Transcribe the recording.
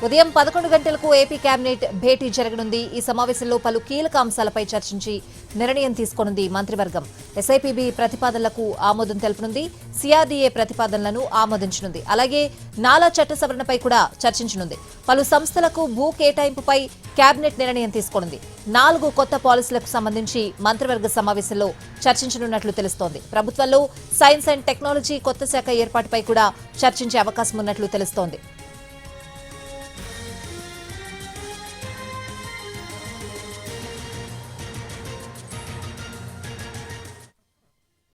ఉదయం 11 గంటలకు AP cabinet భేటీ జరగనుంది. ఈ సమావేశంలో పలు కీలక అంశాలపై చర్చించి నిర్ణయం తీసుకోనుంది మంత్రివర్గం. ఎస్ఐపిబి ప్రతిపాదనలకు ఆమోదం తెలుపనుంది. సిఆర్డీఏ ప్రతిపాదనలను ఆమోదించనుంది. అలాగే నాలా చట్ట సవరణపై కూడా చర్చించనుంది. పలు సంస్థలకు భూ కేటాయింపుపై కేబినెట్ నిర్ణయం తీసుకోనుంది. 4 కొత్త పాలసీలకు సంబంధించి మంత్రివర్గ సమావేశంలో చర్చించనున్నట్లు తెలుస్తోంది. ప్రభుత్వంలో సైన్స్ అండ్ టెక్నాలజీ కొత్త శాఖ ఏర్పాటుపై కూడా చర్చించే అవకాశం ఉన్నట్లు తెలుస్తోంది.